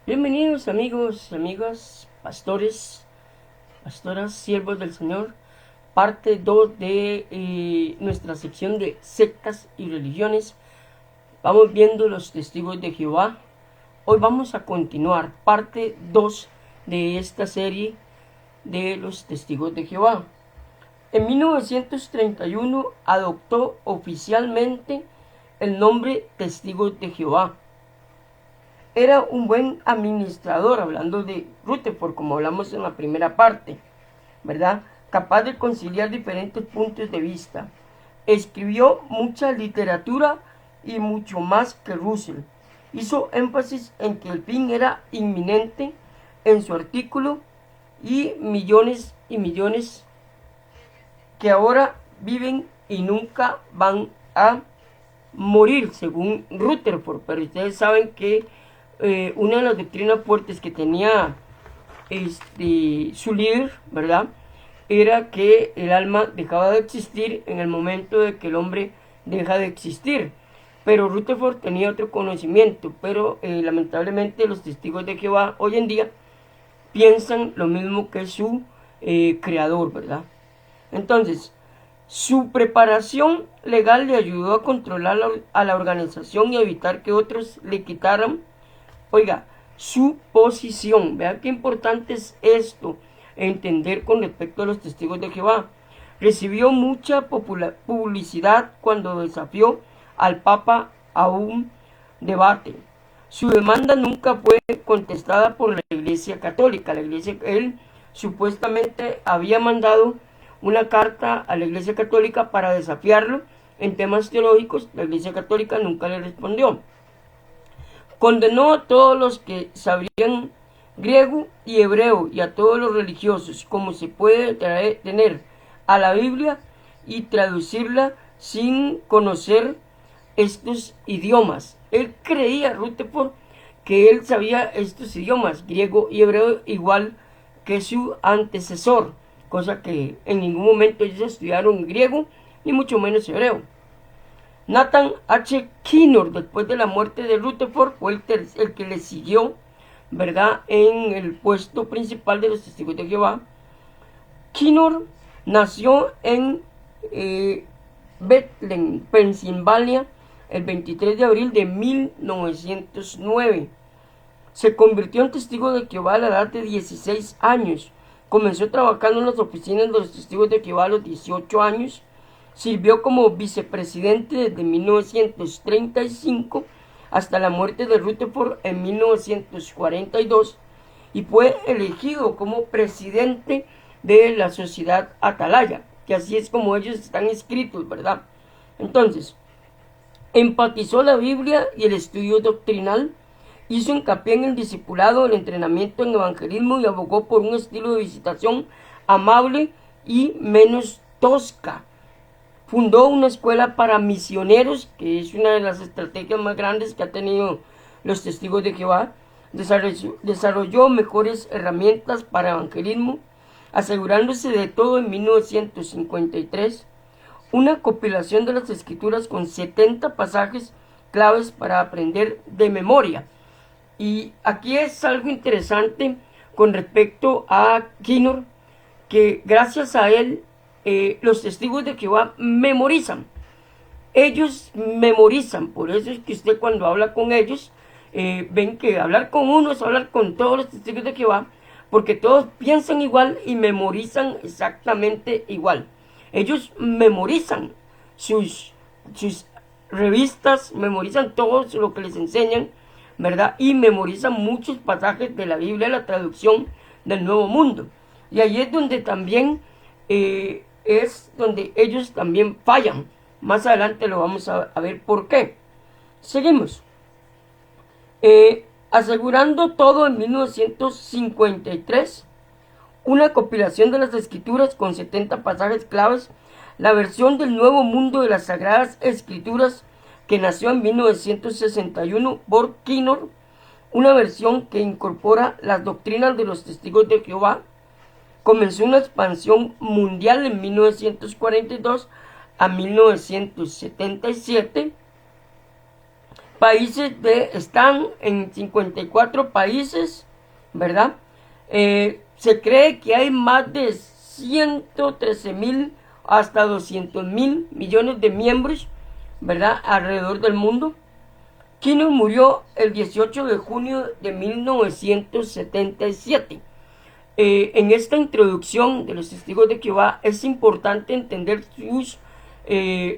Bienvenidos amigos, amigas, pastores, pastoras, siervos del Señor. Parte 2 de nuestra sección de sectas y religiones. Vamos viendo los testigos de Jehová. Hoy vamos a continuar parte 2 de esta serie de los testigos de Jehová. En 1931 adoptó oficialmente el nombre Testigos de Jehová. Era un buen administrador, hablando de Rutherford, como hablamos en la primera parte, ¿verdad? Capaz de conciliar diferentes puntos de vista. Escribió mucha literatura y mucho más que Russell. Hizo énfasis en que el fin era inminente en su artículo y millones que ahora viven y nunca van a morir, según Rutherford. Pero ustedes saben que una de las doctrinas fuertes que tenía su líder, ¿verdad?, era que el alma dejaba de existir en el momento de que el hombre deja de existir. Pero Rutherford tenía otro conocimiento, pero lamentablemente los testigos de Jehová hoy en día piensan lo mismo que su creador, ¿verdad? Entonces, su preparación legal le ayudó a controlar a la organización y a evitar que otros le quitaran, oiga, su posición. Vean qué importante es esto, entender con respecto a los testigos de Jehová. Recibió mucha publicidad cuando desafió al Papa a un debate. Su demanda nunca fue contestada por la Iglesia Católica. Él supuestamente había mandado una carta a la Iglesia Católica para desafiarlo en temas teológicos. La Iglesia Católica nunca le respondió. Condenó a todos los que sabían griego y hebreo y a todos los religiosos, como se puede tener a la Biblia y traducirla sin conocer estos idiomas. Él creía, Rutherford, que él sabía estos idiomas, griego y hebreo, igual que su antecesor, cosa que en ningún momento ellos estudiaron griego, ni mucho menos hebreo. Nathan H. Kinor, después de la muerte de Rutherford, fue el que le siguió, ¿verdad?, en el puesto principal de los testigos de Jehová. Kinor nació en Bethlehem, Pensilvania, el 23 de abril de 1909. Se convirtió en testigo de Jehová a la edad de 16 años. Comenzó trabajando en las oficinas de los testigos de Jehová a los 18 años. Sirvió como vicepresidente desde 1935 hasta la muerte de Rutherford en 1942 y fue elegido como presidente de la sociedad Atalaya, que así es como ellos están escritos, ¿verdad? Entonces, enfatizó la Biblia y el estudio doctrinal, hizo hincapié en el discipulado, el entrenamiento en evangelismo y abogó por un estilo de visitación amable y menos tosca. Fundó una escuela para misioneros, que es una de las estrategias más grandes que ha tenido los testigos de Jehová. Desarrolló mejores herramientas para evangelismo, asegurándose de todo en 1953. Una compilación de las escrituras con 70 pasajes claves para aprender de memoria. Y aquí es algo interesante con respecto a Kinor, que gracias a él los testigos de Jehová memorizan. Ellos memorizan. Por eso es que usted cuando habla con ellos, ven que hablar con uno es hablar con todos los testigos de Jehová, porque todos piensan igual y memorizan exactamente igual. Ellos memorizan sus revistas, memorizan todo lo que les enseñan, ¿verdad? Y memorizan muchos pasajes de la Biblia, la traducción del Nuevo Mundo. Y ahí es donde también es donde ellos también fallan. Más adelante lo vamos a ver por qué. Seguimos. Asegurando todo en 1953, una compilación de las escrituras con 70 pasajes claves, la versión del Nuevo Mundo de las Sagradas Escrituras que nació en 1961 por Kinor, una versión que incorpora las doctrinas de los testigos de Jehová. Comenzó una expansión mundial en 1942 a 1977, están en 54 países, ¿verdad? Se cree que hay más de 113.000 hasta 200.000 millones de miembros, ¿verdad? Alrededor del mundo. Kinnock murió el 18 de junio de 1977. En esta introducción de los testigos de Jehová es importante entender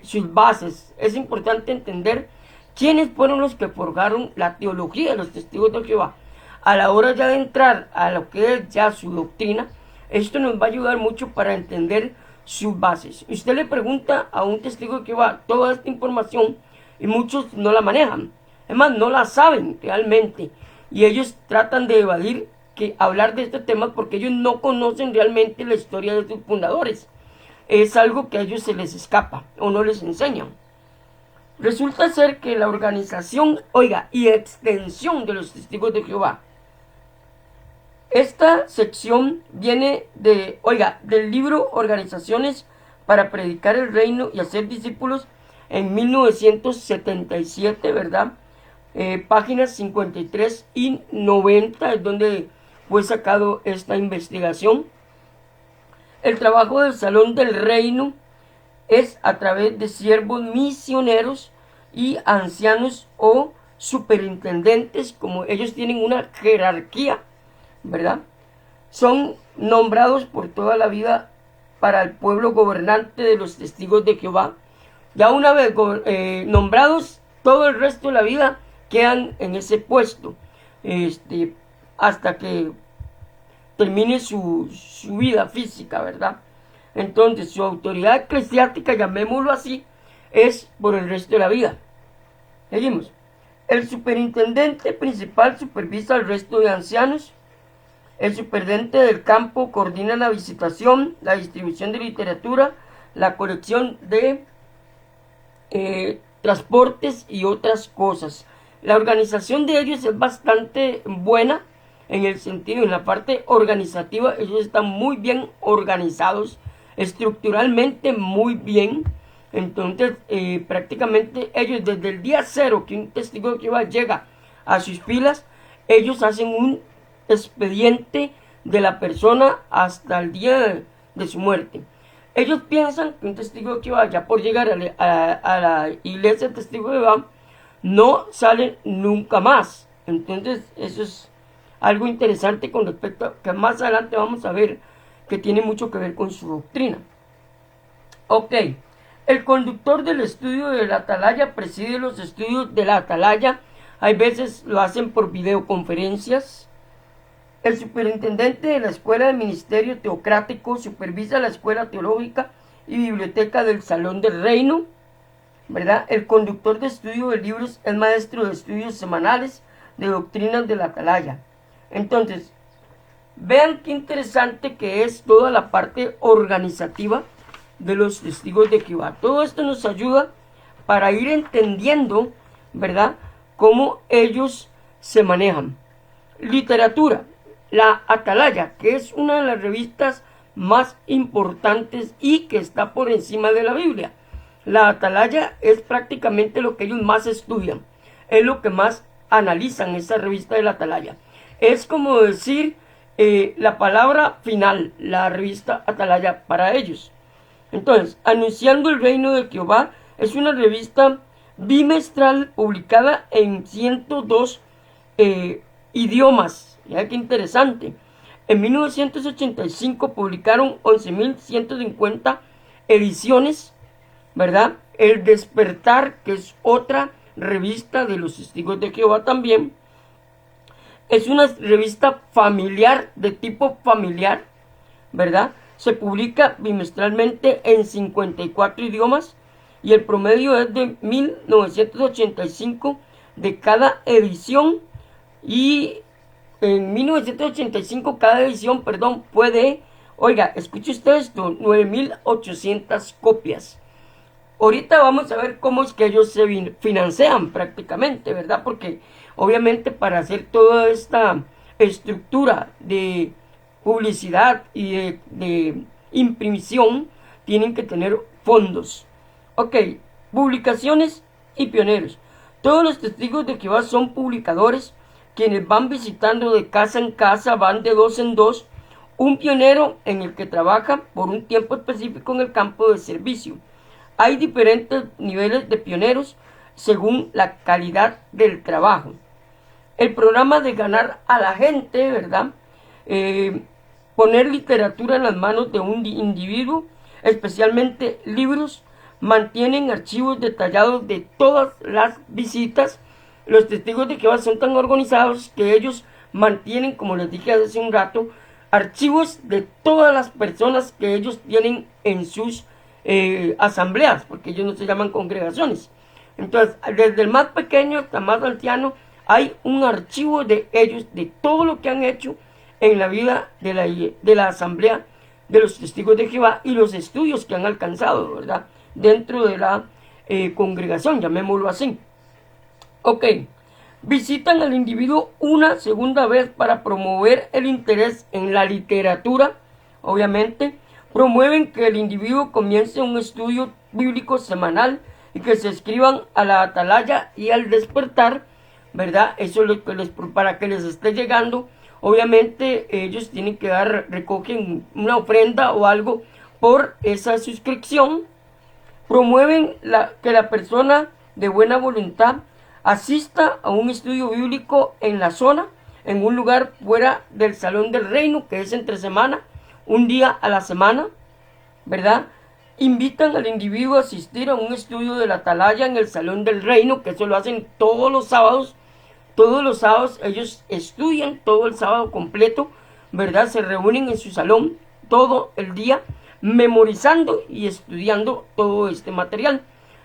sus bases. Es importante entender quiénes fueron los que forjaron la teología de los testigos de Jehová. A la hora ya de entrar a lo que es ya su doctrina, esto nos va a ayudar mucho para entender sus bases. Usted le pregunta a un testigo de Jehová toda esta información y muchos no la manejan. Es más, no la saben realmente. Y ellos tratan de evadir hablar de este tema porque ellos no conocen realmente la historia de sus fundadores. Es algo que a ellos se les escapa o no les enseñan. Resulta ser que la organización, y extensión de los testigos de Jehová. Esta sección viene del libro Organizaciones para predicar el reino y hacer discípulos en 1977, ¿verdad? Páginas 53 y 90 es donde fue sacado esta investigación. El trabajo del Salón del Reino es a través de siervos misioneros y ancianos o superintendentes, como ellos tienen una jerarquía, ¿verdad? Son nombrados por toda la vida para el pueblo gobernante de los testigos de Jehová. Ya una vez nombrados, todo el resto de la vida quedan en ese puesto hasta que termine su vida física, ¿verdad? Entonces su autoridad eclesiástica, llamémoslo así, es por el resto de la vida. Seguimos. El superintendente principal supervisa al resto de ancianos. El superintendente del campo coordina la visitación, la distribución de literatura, la colección de transportes y otras cosas. La organización de ellos es bastante buena en el sentido, en la parte organizativa, ellos están muy bien organizados, estructuralmente muy bien. Entonces, prácticamente ellos desde el día cero que un testigo de Jehová llega a sus filas, ellos hacen un expediente de la persona hasta el día de su muerte. Ellos piensan que un testigo de Jehová, ya por llegar a la iglesia de testigo de Jehová, no sale nunca más. Entonces, eso es algo interesante con respecto a que más adelante vamos a ver que tiene mucho que ver con su doctrina. Ok, el conductor del estudio de la atalaya preside los estudios de la atalaya. Hay veces lo hacen por videoconferencias. El superintendente de la Escuela de Ministerio Teocrático supervisa la escuela teológica y biblioteca del Salón del Reino, ¿verdad? El conductor de estudio de libros es maestro de estudios semanales de doctrinas de la atalaya. Entonces, vean qué interesante que es toda la parte organizativa de los testigos de Jehová. Todo esto nos ayuda para ir entendiendo, ¿verdad?, cómo ellos se manejan. Literatura. La Atalaya, que es una de las revistas más importantes y que está por encima de la Biblia. La Atalaya es prácticamente lo que ellos más estudian, es lo que más analizan, esa revista de la Atalaya. Es como decir la palabra final, la revista Atalaya para ellos. Entonces, Anunciando el Reino de Jehová es una revista bimestral publicada en 102 idiomas. Ya que interesante. En 1985 publicaron 11.150 ediciones, ¿verdad? El Despertar, que es otra revista de los Testigos de Jehová también, es una revista familiar, de tipo familiar, ¿verdad? Se publica bimestralmente en 54 idiomas y el promedio es de 1985 de cada edición, y en 1985 cada edición, fue de, escuche usted esto, 9.800 copias. Ahorita vamos a ver cómo es que ellos se financian prácticamente, ¿verdad? Porque obviamente para hacer toda esta estructura de publicidad y de impresión tienen que tener fondos. Ok, publicaciones y pioneros. Todos los testigos de Jehová son publicadores, quienes van visitando de casa en casa, van de dos en dos, un pionero en el que trabaja por un tiempo específico en el campo de servicio. Hay diferentes niveles de pioneros según la calidad del trabajo. El programa de ganar a la gente, ¿verdad? Poner literatura en las manos de un individuo, especialmente libros, mantienen archivos detallados de todas las visitas. Los testigos de Jehová son tan organizados que ellos mantienen, como les dije hace un rato, archivos de todas las personas que ellos tienen en sus asambleas, porque ellos no se llaman congregaciones. Entonces, desde el más pequeño hasta el más anciano, hay un archivo de ellos, de todo lo que han hecho en la vida de la asamblea de los testigos de Jehová y los estudios que han alcanzado, ¿verdad? Dentro de la congregación, llamémoslo así. Ok, visitan al individuo una segunda vez para promover el interés en la literatura, obviamente. Promueven que el individuo comience un estudio bíblico semanal y que se escriban a la atalaya y al despertar, ¿verdad? Eso es lo que para que les esté llegando. Obviamente ellos tienen que recogen una ofrenda o algo por esa suscripción. Promueven que la persona de buena voluntad asista a un estudio bíblico en la zona, en un lugar fuera del salón del reino, que es entre semana, un día a la semana, ¿verdad? Invitan al individuo a asistir a un estudio de la atalaya en el salón del reino, que eso lo hacen todos los sábados. Todos los sábados ellos estudian todo el sábado completo, ¿verdad? Se reúnen en su salón todo el día, memorizando y estudiando todo este material.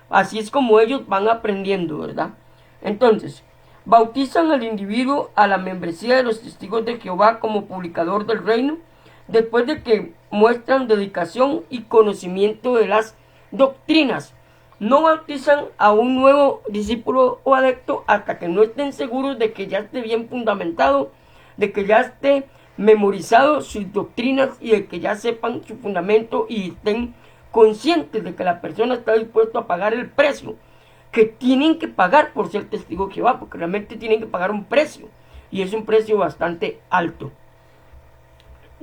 Así es como ellos van aprendiendo, ¿verdad? Entonces, bautizan al individuo a la membresía de los testigos de Jehová como publicador del reino, después de que muestran dedicación y conocimiento de las doctrinas. No bautizan a un nuevo discípulo o adepto hasta que no estén seguros de que ya esté bien fundamentado, de que ya esté memorizado sus doctrinas y de que ya sepan su fundamento y estén conscientes de que la persona está dispuesta a pagar el precio que tienen que pagar por ser testigo de Jehová, porque realmente tienen que pagar un precio y es un precio bastante alto.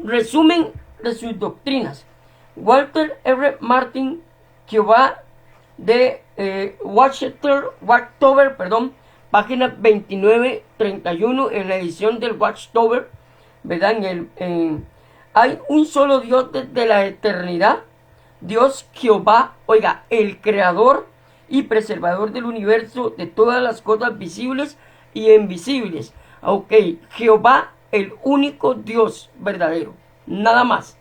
Resumen de sus doctrinas. Walter R. Martin, Jehová de Watchtower, página 29-31 en la edición del Watchtower, ¿verdad? Hay un solo Dios desde la eternidad, Dios Jehová, oiga, el creador y preservador del universo, de todas las cosas visibles y invisibles. Ok, Jehová, el único Dios verdadero, nada más.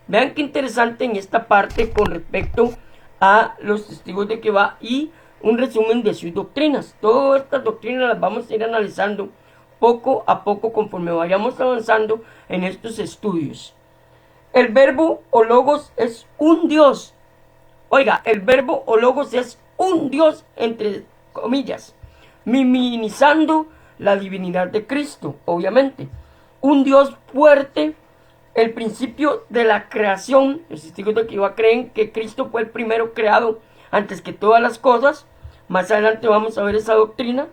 Vean qué interesante en esta parte con respecto a los testigos de Jehová y un resumen de sus doctrinas. Todas estas doctrinas las vamos a ir analizando poco a poco conforme vayamos avanzando en estos estudios. El verbo o logos es un Dios. Oiga, el verbo o logos es un Dios, entre comillas, minimizando la divinidad de Cristo, obviamente. Un Dios fuerte, el principio de la creación. Los testigos de Jehová creen que Cristo fue el primero creado antes que todas las cosas. Más adelante vamos a ver esa doctrina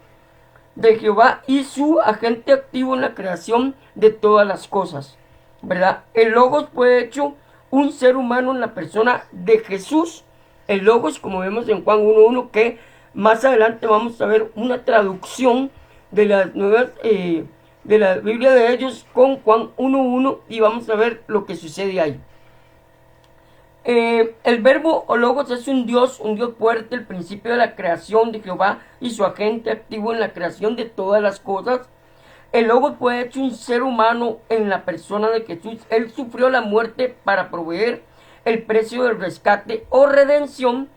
de Jehová y su agente activo en la creación de todas las cosas, ¿verdad? El Logos fue hecho un ser humano en la persona de Jesús. El Logos, como vemos en Juan 1.1, que más adelante vamos a ver una traducción de las nuevas de la Biblia de ellos con Juan 1.1 y vamos a ver lo que sucede ahí. El verbo o logos es un Dios fuerte, el principio de la creación de Jehová y su agente activo en la creación de todas las cosas. El logos fue hecho un ser humano en la persona de Jesús. Él sufrió la muerte para proveer el precio del rescate o redención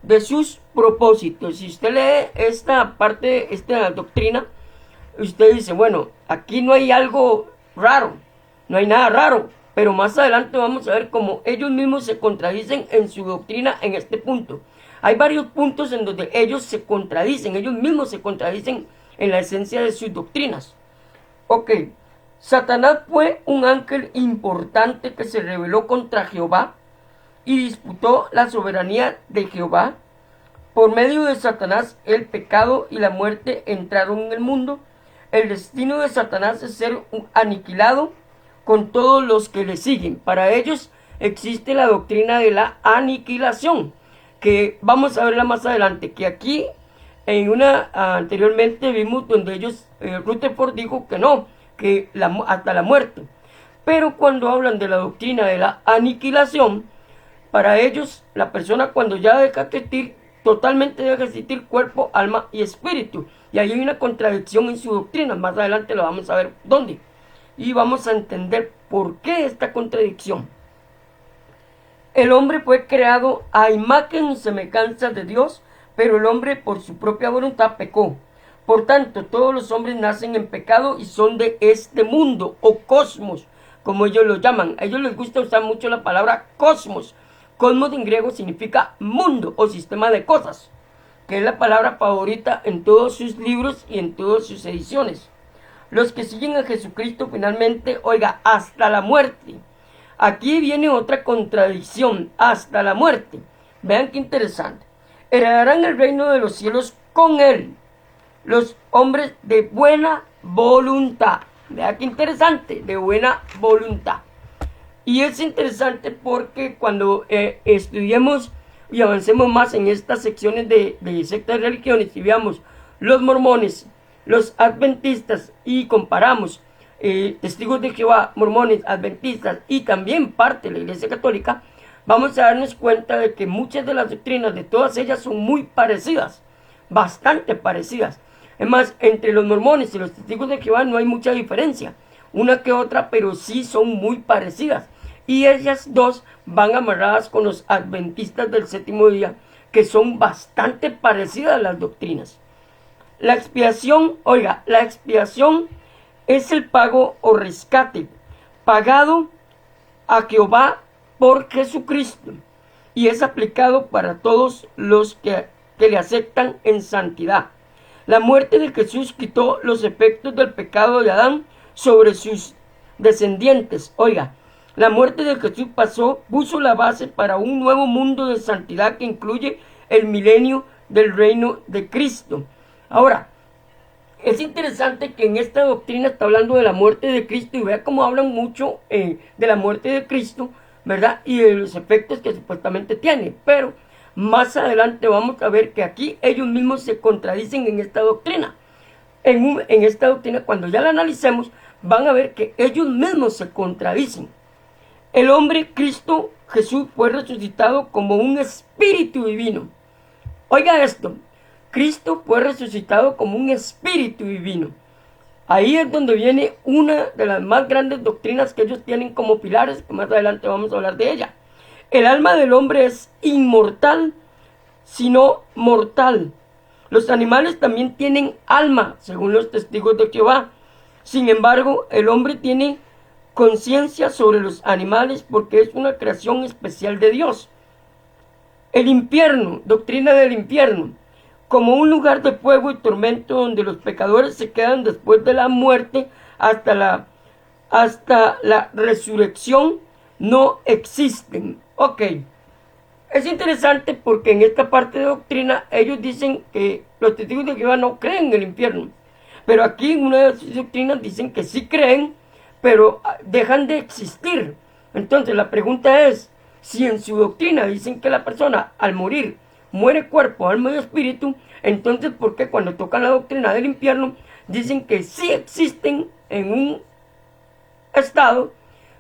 de sus propósitos. Si usted lee esta parte, esta doctrina, usted dice, bueno, aquí no hay algo raro, no hay nada raro, pero más adelante vamos a ver cómo ellos mismos se contradicen en su doctrina en este punto. Hay varios puntos en donde ellos se contradicen, ellos mismos se contradicen en la esencia de sus doctrinas. Ok, Satanás fue un ángel importante que se rebeló contra Jehová y disputó la soberanía de Jehová. Por medio de Satanás, el pecado y la muerte entraron en el mundo. El destino de Satanás es ser aniquilado con todos los que le siguen. Para ellos existe la doctrina de la aniquilación, que vamos a verla más adelante, que aquí en una anteriormente vimos donde ellos, Rutherford dijo que no, que hasta la muerte. Pero cuando hablan de la doctrina de la aniquilación, para ellos la persona cuando ya deja de existir, totalmente deja de existir cuerpo, alma y espíritu. Y ahí hay una contradicción en su doctrina, más adelante lo vamos a ver dónde. Y vamos a entender por qué esta contradicción. El hombre fue creado a imagen y semejanza de Dios, pero el hombre por su propia voluntad pecó. Por tanto, todos los hombres nacen en pecado y son de este mundo, o cosmos, como ellos lo llaman. A ellos les gusta usar mucho la palabra cosmos. Cosmos en griego significa mundo o sistema de cosas, que es la palabra favorita en todos sus libros y en todas sus ediciones. Los que siguen a Jesucristo finalmente, oiga, hasta la muerte. Aquí viene otra contradicción, hasta la muerte. Vean qué interesante. Heredarán el reino de los cielos con él, los hombres de buena voluntad. Vean qué interesante, de buena voluntad. Y es interesante porque cuando estudiemos y avancemos más en estas secciones de sectas de religiones y veamos los mormones, los adventistas y comparamos testigos de Jehová, mormones, adventistas y también parte de la Iglesia Católica, vamos a darnos cuenta de que muchas de las doctrinas de todas ellas son muy parecidas, bastante parecidas. Es más, entre los mormones y los testigos de Jehová no hay mucha diferencia, una que otra, pero sí son muy parecidas. Y ellas dos van amarradas con los adventistas del séptimo día, que son bastante parecidas a las doctrinas. La expiación, oiga, la expiación es el pago o rescate pagado a Jehová por Jesucristo y es aplicado para todos los que le aceptan en santidad. La muerte de Jesús quitó los efectos del pecado de Adán sobre sus descendientes. Oiga, la muerte de Jesús puso la base para un nuevo mundo de santidad que incluye el milenio del reino de Cristo. Ahora, es interesante que en esta doctrina está hablando de la muerte de Cristo y vea cómo hablan mucho de la muerte de Cristo, ¿verdad? Y de los efectos que supuestamente tiene. Pero más adelante vamos a ver que aquí ellos mismos se contradicen en esta doctrina. En esta doctrina, cuando ya la analicemos, van a ver que ellos mismos se contradicen. El hombre, Cristo Jesús, fue resucitado como un espíritu divino. Oiga esto. Cristo fue resucitado como un espíritu divino. Ahí es donde viene una de las más grandes doctrinas que ellos tienen como pilares, que más adelante vamos a hablar de ella. El alma del hombre es inmortal, sino mortal. Los animales también tienen alma, según los testigos de Jehová. Sin embargo, el hombre tiene conciencia sobre los animales porque es una creación especial de Dios. El infierno, doctrina del infierno, como un lugar de fuego y tormento donde los pecadores se quedan después de la muerte hasta la resurrección, no existen. Ok, es interesante porque en esta parte de doctrina ellos dicen que los testigos de Jehová no creen en el infierno, pero aquí en una de sus doctrinas dicen que sí creen, pero dejan de existir. Entonces la pregunta es, si en su doctrina dicen que la persona al morir muere cuerpo, alma y espíritu, entonces ¿por qué cuando tocan la doctrina del infierno dicen que sí existen en un estado,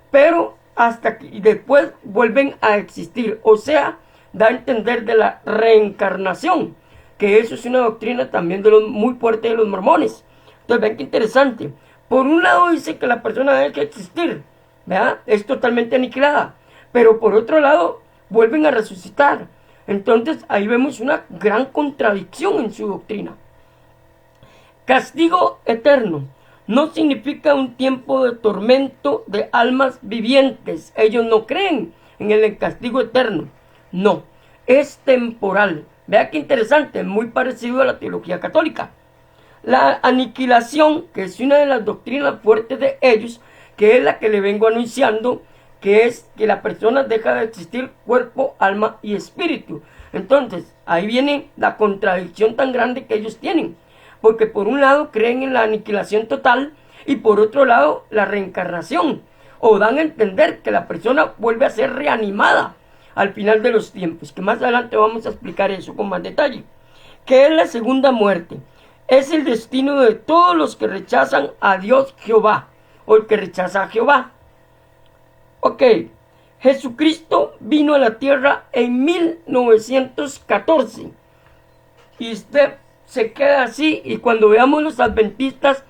pero hasta que después vuelven a existir? O sea, da a entender de la reencarnación, que eso es una doctrina también muy fuerte de los mormones. Entonces ven qué interesante. Por un lado dice que la persona debe existir, ¿verdad? Es totalmente aniquilada, pero por otro lado vuelven a resucitar. Entonces ahí vemos una gran contradicción en su doctrina. Castigo eterno no significa un tiempo de tormento de almas vivientes. Ellos no creen en el castigo eterno. No, es temporal. Vea qué interesante, muy parecido a la teología católica. La aniquilación, que es una de las doctrinas fuertes de ellos, que es la que le vengo anunciando, que es que la persona deja de existir cuerpo, alma y espíritu. Entonces, ahí viene la contradicción tan grande que ellos tienen. Porque por un lado creen en la aniquilación total y por otro lado la reencarnación. O dan a entender que la persona vuelve a ser reanimada al final de los tiempos. Que más adelante vamos a explicar eso con más detalle. ¿Qué es la segunda muerte? Es el destino de todos los que rechazan a Dios Jehová. O el que rechaza a Jehová. Ok, Jesucristo vino a la tierra en 1914 y usted se queda así, y cuando veamos los adventistas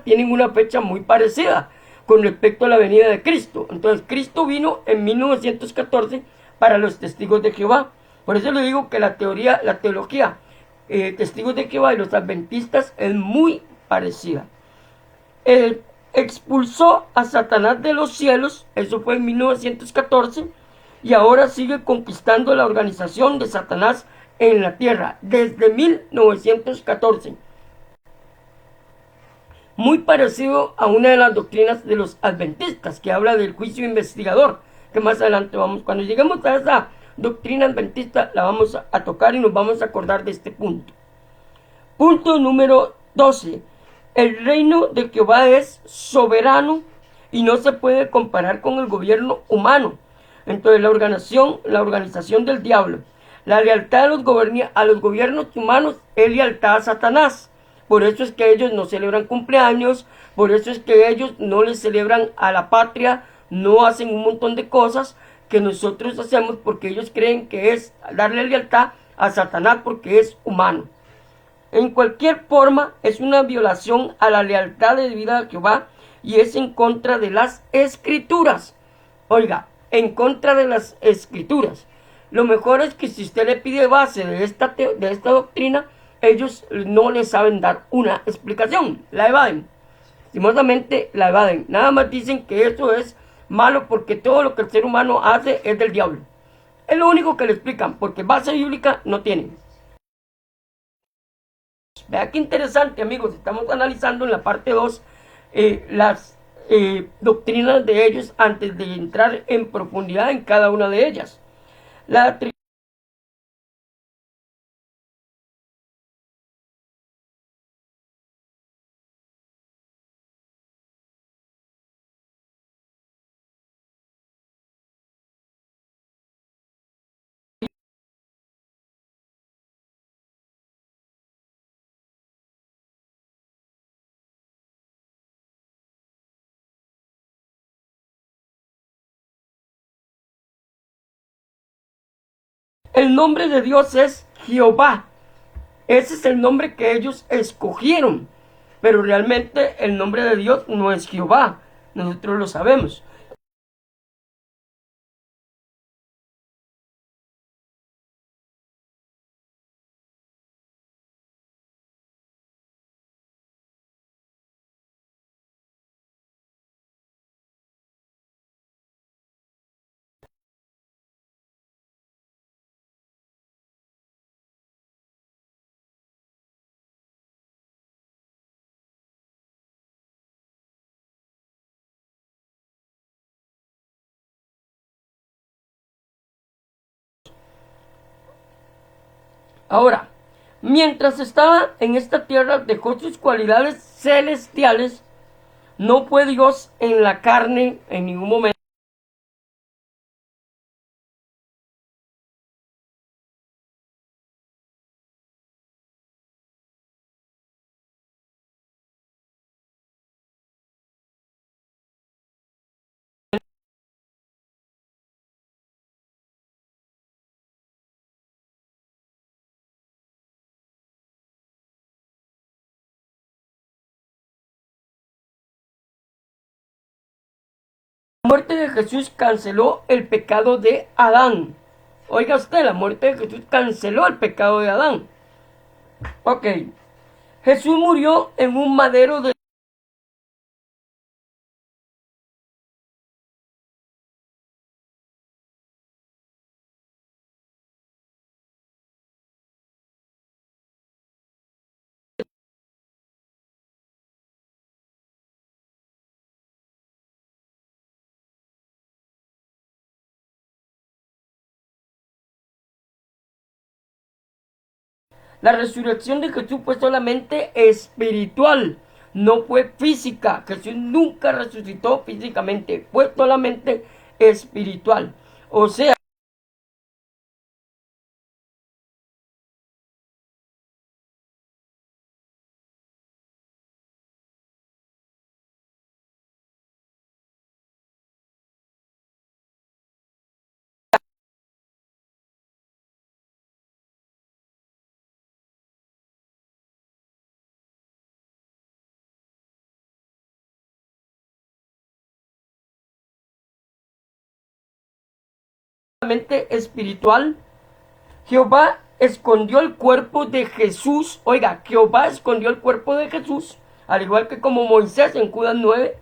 tienen una fecha muy parecida con respecto a la venida de Cristo. Entonces Cristo vino en 1914 para los testigos de Jehová. Por eso le digo que la teología testigos de Jehová y los adventistas es muy parecida. Expulsó a Satanás de los cielos, eso fue en 1914, y ahora sigue conquistando la organización de Satanás en la tierra desde 1914. Muy parecido a una de las doctrinas de los adventistas que habla del juicio investigador, que más adelante vamos, cuando lleguemos a esa doctrina adventista, la vamos a tocar y nos vamos a acordar de este punto. Punto número 12. El reino de Jehová es soberano y no se puede comparar con el gobierno humano. Entonces la organización del diablo, la lealtad a los gobiernos humanos es lealtad a Satanás. Por eso es que ellos no celebran cumpleaños, por eso es que ellos no les celebran a la patria, no hacen un montón de cosas que nosotros hacemos porque ellos creen que es darle lealtad a Satanás porque es humano. En cualquier forma es una violación a la lealtad debida a Jehová y es en contra de las escrituras. Oiga, en contra de las escrituras. Lo mejor es que si usted le pide base de esta doctrina, ellos no le saben dar una explicación, la evaden. Lastimosamente la evaden. Nada más dicen que eso es malo porque todo lo que el ser humano hace es del diablo. Es lo único que le explican, porque base bíblica no tienen. Vea qué interesante, amigos. Estamos analizando en la parte 2 las doctrinas de ellos antes de entrar en profundidad en cada una de ellas. El nombre de Dios es Jehová. Ese es el nombre que ellos escogieron. Pero realmente el nombre de Dios no es Jehová. Nosotros lo sabemos. Ahora, mientras estaba en esta tierra, dejó sus cualidades celestiales. No fue Dios en la carne en ningún momento. La muerte de Jesús canceló el pecado de Adán. Oiga usted, la muerte de Jesús canceló el pecado de Adán. Ok. Jesús murió en un madero de La resurrección de Jesús fue solamente espiritual, no fue física. Jesús nunca resucitó físicamente, fue solamente espiritual. O sea, solamente espiritual. Jehová escondió el cuerpo de Jesús. Oiga, Jehová escondió el cuerpo de Jesús, al igual que como Moisés en Judas 9,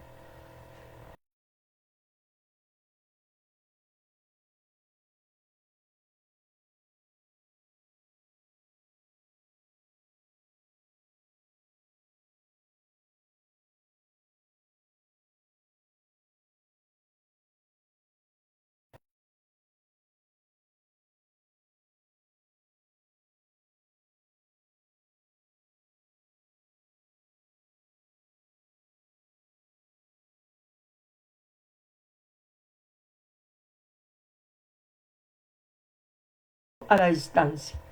a la distancia.